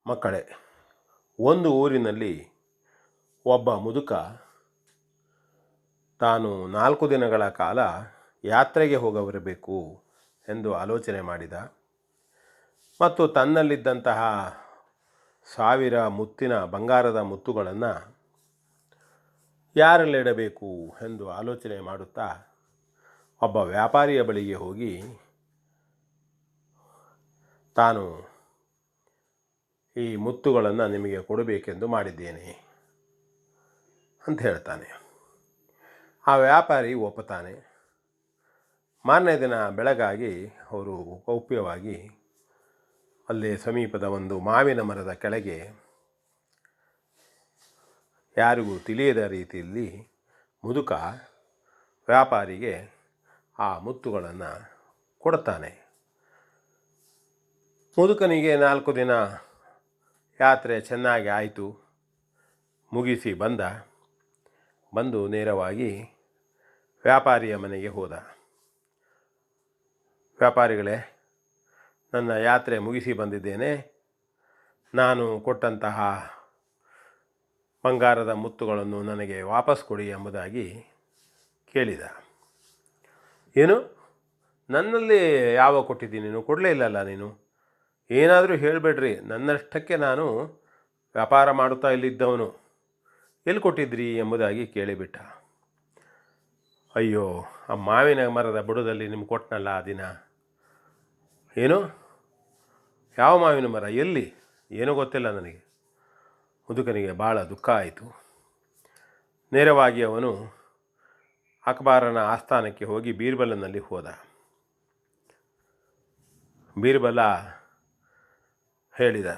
ಮಕ್ಕಳೇ, ಒಂದು ಊರಿನಲ್ಲಿ ಒಬ್ಬ ಮುದುಕ ತಾನು 4 ದಿನಗಳ ಕಾಲ ಯಾತ್ರೆಗೆ ಹೋಗಬರಬೇಕು ಎಂದು ಆಲೋಚನೆ ಮಾಡಿದ. ಮತ್ತು ತನ್ನಲ್ಲಿದ್ದಂತಹ 1000 ಬಂಗಾರದ ಮುತ್ತುಗಳನ್ನು ಯಾರಲ್ಲಿಡಬೇಕು ಎಂದು ಆಲೋಚನೆ ಮಾಡುತ್ತಾ ಒಬ್ಬ ವ್ಯಾಪಾರಿಯ ಬಳಿಗೆ ಹೋಗಿ ತಾನು ಈ ಮುತ್ತುಗಳನ್ನು ನಿಮಗೆ ಕೊಡಬೇಕೆಂದು ಮಾಡಿದ್ದೇನೆ ಅಂತ ಹೇಳ್ತಾನೆ. ಆ ವ್ಯಾಪಾರಿ ಒಪ್ಪುತ್ತಾನೆ. ಮಾರನೇ ದಿನ ಬೆಳಗಾಗಿ ಅವರು ಗೌಪ್ಯವಾಗಿ ಅಲ್ಲಿ ಸಮೀಪದ ಒಂದು ಮಾವಿನ ಮರದ ಕೆಳಗೆ ಯಾರಿಗೂ ತಿಳಿಯದ ರೀತಿಯಲ್ಲಿ ಮುದುಕ ವ್ಯಾಪಾರಿಗೆ ಆ ಮುತ್ತುಗಳನ್ನು ಕೊಡ್ತಾನೆ. ಮುದುಕನಿಗೆ 4 ದಿನ ಯಾತ್ರೆ ಚೆನ್ನಾಗಿ ಆಯಿತು. ಮುಗಿಸಿ ಬಂದು ನೇರವಾಗಿ ವ್ಯಾಪಾರಿಯ ಮನೆಗೆ ಹೋದ. ವ್ಯಾಪಾರಿಗಳೇ, ನನ್ನ ಯಾತ್ರೆ ಮುಗಿಸಿ ಬಂದಿದ್ದೇನೆ. ನಾನು ಕೊಟ್ಟಂತಹ ಬಂಗಾರದ ಮುತ್ತುಗಳನ್ನು ನನಗೆ ವಾಪಸ್ ಕೊಡಿ ಎಂಬುದಾಗಿ ಕೇಳಿದ. ಏನು, ನನ್ನಲ್ಲಿ ಯಾವ ಕೊಟ್ಟಿದ್ದೀನಿ? ನೀನು ಕೊಡಲೇ ಇಲ್ಲಲ್ಲ. ನೀನು ಏನಾದರೂ ಹೇಳಬೇಡ್ರಿ. ನನ್ನಷ್ಟಕ್ಕೆ ನಾನು ವ್ಯಾಪಾರ ಮಾಡುತ್ತಾ ಇಲ್ಲಿದ್ದವನು. ಎಲ್ಲಿ ಕೊಟ್ಟಿದ್ರಿ ಎಂಬುದಾಗಿ ಕೇಳಿಬಿಟ್ಟ. ಅಯ್ಯೋ, ಆ ಮಾವಿನ ಮರದ ಬುಡದಲ್ಲಿ ನಿಮ್ಗೆ ಕೊಟ್ಟನಲ್ಲ ಆ ದಿನ. ಏನು? ಯಾವ ಮಾವಿನ ಮರ? ಎಲ್ಲಿ? ಏನೂ ಗೊತ್ತಿಲ್ಲ ನನಗೆ. ಮುದುಕನಿಗೆ ಭಾಳ ದುಃಖ ಆಯಿತು. ನೇರವಾಗಿ ಅವನು ಅಕ್ಬರನ ಆಸ್ಥಾನಕ್ಕೆ ಹೋಗಿ ಬೀರ್ಬಲನಲ್ಲಿ ಹೋದ. ಬೀರ್ಬಲ ಹೇಳಿದ,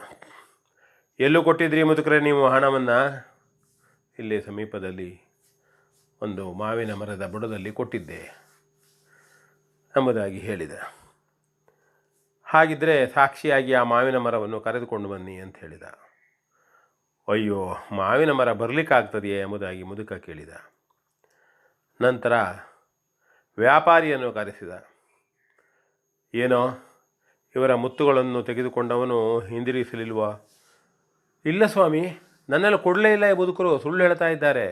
ಎಲ್ಲೂ ಕೊಟ್ಟಿದ್ರಿ ಮುದುಕರೇ ನೀವು ಹಣವನ್ನು? ಇಲ್ಲಿ ಸಮೀಪದಲ್ಲಿ ಒಂದು ಮಾವಿನ ಮರದ ಬುಡದಲ್ಲಿ ಕೊಟ್ಟಿದ್ದೆ ಎಂಬುದಾಗಿ ಹೇಳಿದ. ಹಾಗಿದ್ದರೆ ಸಾಕ್ಷಿಯಾಗಿ ಆ ಮಾವಿನ ಮರವನ್ನು ಕರೆದುಕೊಂಡು ಬನ್ನಿ ಅಂತ ಹೇಳಿದ. ಅಯ್ಯೋ, ಮಾವಿನ ಮರ ಬರಲಿಕ್ಕಾಗ್ತದೆಯೇ ಎಂಬುದಾಗಿ ಮುದುಕ ಕೇಳಿದ. ನಂತರ ವ್ಯಾಪಾರಿಯನ್ನು ಕರೆಸಿದ. ಏನೋ, ಇವರ ಮುತ್ತುಗಳನ್ನು ತೆಗೆದುಕೊಂಡವನು ಹಿಂದಿರುಗಿಸಲಿಲ್ವಾ? ಇಲ್ಲ ಸ್ವಾಮಿ, ನನ್ನೆಲ್ಲ ಕೊಡಲೇ ಇಲ್ಲ. ಈ ಮುದುಕರು ಸುಳ್ಳು ಹೇಳ್ತಾ ಇದ್ದಾರೆ.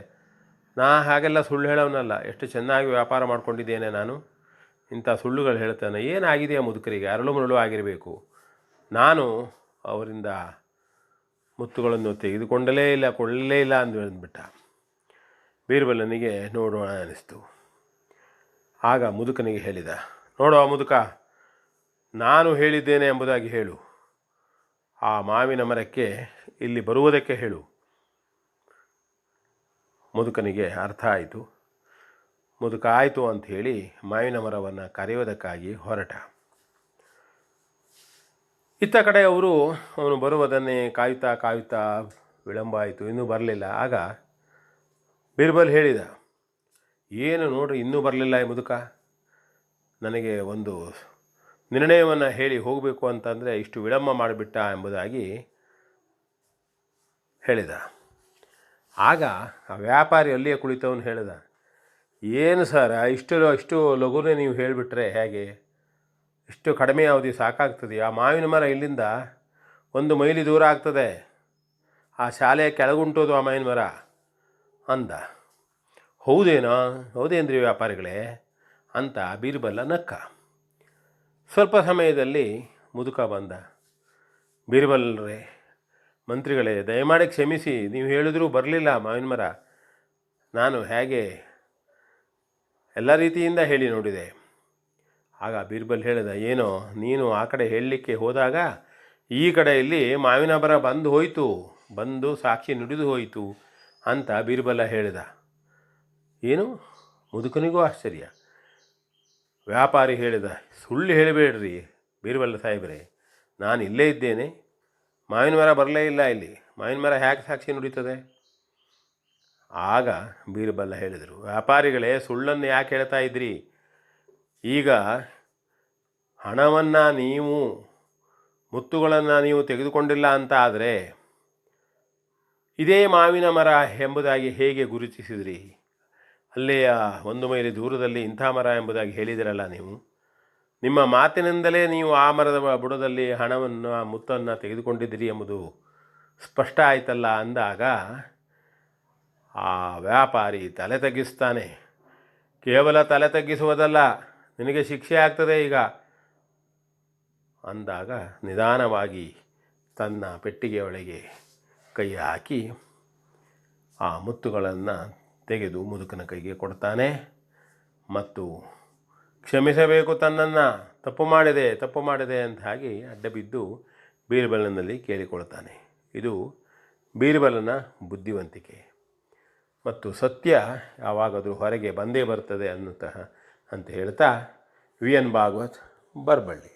ನಾ ಹಾಗೆಲ್ಲ ಸುಳ್ಳು ಹೇಳೋನಲ್ಲ. ಎಷ್ಟು ಚೆನ್ನಾಗಿ ವ್ಯಾಪಾರ ಮಾಡ್ಕೊಂಡಿದ್ದೇನೆ ನಾನು. ಇಂಥ ಸುಳ್ಳುಗಳು ಹೇಳ್ತಾನೆ. ಏನಾಗಿದೆ ಆ ಮುದುಕರಿಗೆ? ಅರಳು ಮರಳು ಆಗಿರಬೇಕು. ನಾನು ಅವರಿಂದ ಮುತ್ತುಗಳನ್ನು ತೆಗೆದುಕೊಂಡಲೇ ಇಲ್ಲ, ಕೊಡಲೇ ಇಲ್ಲ ಅಂದ್ಬಿಟ್ಟ. ಬೀರ್ಬಲನಿಗೆ ನೋಡೋಣ ಅನ್ನಿಸ್ತು. ಆಗ ಮುದುಕನಿಗೆ ಹೇಳಿದ, ನೋಡುವ ಮುದುಕ, ನಾನು ಹೇಳಿದ್ದೇನೆ ಎಂಬುದಾಗಿ ಹೇಳು. ಆ ಮಾವಿನ ಮರಕ್ಕೆ ಇಲ್ಲಿ ಬರುವುದಕ್ಕೆ ಹೇಳು. ಮುದುಕನಿಗೆ ಅರ್ಥ ಆಯಿತು. ಮುದುಕ ಆಯಿತು ಅಂಥೇಳಿ ಮಾವಿನ ಮರವನ್ನು ಕರೆಯುವುದಕ್ಕಾಗಿ ಹೊರಟ. ಇತ್ತ ಕಡೆ ಅವನು ಬರುವುದನ್ನೇ ಕಾಯುತ್ತಾ ವಿಳಂಬ ಆಯಿತು. ಇನ್ನೂ ಬರಲಿಲ್ಲ. ಆಗ ಬೀರ್ಬಲ್ ಹೇಳಿದ, ಏನು ನೋಡ್ರಿ, ಇನ್ನೂ ಬರಲಿಲ್ಲ ಈ ಮುದುಕ. ನನಗೆ ಒಂದು ನಿರ್ಣಯವನ್ನು ಹೇಳಿ ಹೋಗಬೇಕು ಅಂತಂದರೆ ಇಷ್ಟು ವಿಳಂಬ ಮಾಡಿಬಿಟ್ಟ ಎಂಬುದಾಗಿ ಹೇಳಿದ. ಆಗ ಆ ವ್ಯಾಪಾರಿ ಅಲ್ಲಿಯೇ ಕುಳಿತವನು ಹೇಳಿದ, ಏನು ಸರ್, ಇಷ್ಟು ಲಘುನೇ ನೀವು ಹೇಳಿಬಿಟ್ರೆ ಹೇಗೆ? ಇಷ್ಟು ಕಡಿಮೆ ಅವಧಿ ಸಾಕಾಗ್ತದೆ. ಆ ಮಾವಿನ ಮರ ಇಲ್ಲಿಂದ 1 ಮೈಲಿ ದೂರ ಆಗ್ತದೆ. ಆ ಶಾಲೆಯ ಕೆಳಗುಂಟೋದು ಆ ಮಾವಿನ ಮರ ಅಂದ. ಹೌದೇನ್ರಿ ವ್ಯಾಪಾರಿಗಳೇ ಅಂತ ಬೀರ್ಬಲ್ಲ ನಕ್ಕ. ಸ್ವಲ್ಪ ಸಮಯದಲ್ಲಿ ಮುದುಕ ಬಂದ. ಬೀರ್ಬಲ್ರೇ, ಮಂತ್ರಿಗಳೇ, ದಯಮಾಡಿ ಕ್ಷಮಿಸಿ, ನೀವು ಹೇಳಿದ್ರೂ ಬರಲಿಲ್ಲ ಮಾವಿನ ಮರ. ನಾನು ಹೇಗೆ ಎಲ್ಲ ರೀತಿಯಿಂದ ಹೇಳಿ ನೋಡಿದೆ. ಆಗ ಬೀರ್ಬಲ್ ಹೇಳಿದ, ಏನೋ ನೀನು ಆ ಕಡೆ ಹೇಳಲಿಕ್ಕೆ ಹೋದಾಗ ಈ ಕಡೆಯಲ್ಲಿ ಮಾವಿನ ಮರ ಬಂದು ಸಾಕ್ಷಿ ನುಡಿದು ಹೋಯಿತು ಅಂತ ಬೀರ್ಬಲ ಹೇಳಿದ. ಏನು? ಮುದುಕನಿಗೂ ಆಶ್ಚರ್ಯ. ವ್ಯಾಪಾರಿ ಹೇಳಿದ, ಸುಳ್ಳು ಹೇಳಬೇಡ್ರಿ ಬೀರ್ಬಲ್ ಸಾಹೇಬ್ರೆ, ನಾನು ಇಲ್ಲೇ ಇದ್ದೇನೆ. ಮಾವಿನ ಮರ ಬರಲೇ ಇಲ್ಲ ಇಲ್ಲಿ. ಮಾವಿನ ಮರ ಹೇಗೆ ಸಾಕ್ಷಿ ನುಡಿತದೆ? ಆಗ ಬೀರ್ಬಲ್ಲ ಹೇಳಿದರು, ವ್ಯಾಪಾರಿಗಳೇ, ಸುಳ್ಳನ್ನು ಯಾಕೆ ಹೇಳ್ತಾ ಇದ್ರಿ? ಈಗ ಹಣವನ್ನು ಮುತ್ತುಗಳನ್ನು ನೀವು ತೆಗೆದುಕೊಂಡಿಲ್ಲ ಅಂತ ಆದರೆ ಇದೇ ಮಾವಿನ ಮರ ಎಂಬುದಾಗಿ ಹೇಗೆ ಗುರುತಿಸಿದ್ರಿ? ಅಲ್ಲಿಯ 1 ಮೈಲಿ ದೂರದಲ್ಲಿ ಇಂಥ ಮರ ಎಂಬುದಾಗಿ ಹೇಳಿದಿರಲ್ಲ ನೀವು. ನಿಮ್ಮ ಮಾತಿನಿಂದಲೇ ನೀವು ಆ ಮರದ ಬುಡದಲ್ಲಿ ಹಣವನ್ನು ಮುತ್ತನ್ನು ತೆಗೆದುಕೊಂಡಿದ್ದೀರಿ ಎಂಬುದು ಸ್ಪಷ್ಟ ಆಯ್ತಲ್ಲ ಅಂದಾಗ ಆ ವ್ಯಾಪಾರಿ ತಲೆ ತಗ್ಗಿಸ್ತಾನೆ. ಕೇವಲ ತಲೆ ತಗ್ಗಿಸುವುದಲ್ಲ, ನಿನಗೆ ಶಿಕ್ಷೆ ಆಗ್ತದೆ ಈಗ ಅಂದಾಗ ನಿಧಾನವಾಗಿ ತನ್ನ ಪೆಟ್ಟಿಗೆಯೊಳಗೆ ಕೈ ಹಾಕಿ ಆ ಮುತ್ತುಗಳನ್ನು ತೆಗೆದು ಮುದುಕನ ಕೈಗೆ ಕೊಡ್ತಾನೆ ಮತ್ತು ಕ್ಷಮಿಸಬೇಕು, ತನ್ನನ್ನು ತಪ್ಪು ಮಾಡಿದೆ ಅಂತ ಹಾಗೆ ಅಡ್ಡಬಿದ್ದು ಬೀರ್ಬಲನಲ್ಲಿ ಕೇಳಿಕೊಳ್ತಾನೆ. ಇದು ಬೀರ್ಬಲನ ಬುದ್ಧಿವಂತಿಕೆ ಮತ್ತು ಸತ್ಯ ಯಾವಾಗಾದರೂ ಹೊರಗೆ ಬಂದೇ ಬರ್ತದೆ ಅಂತ ಹೇಳ್ತಾ ವಿ ಎನ್ ಭಾಗವತ್, ಬರಬಳ್ಳಿ.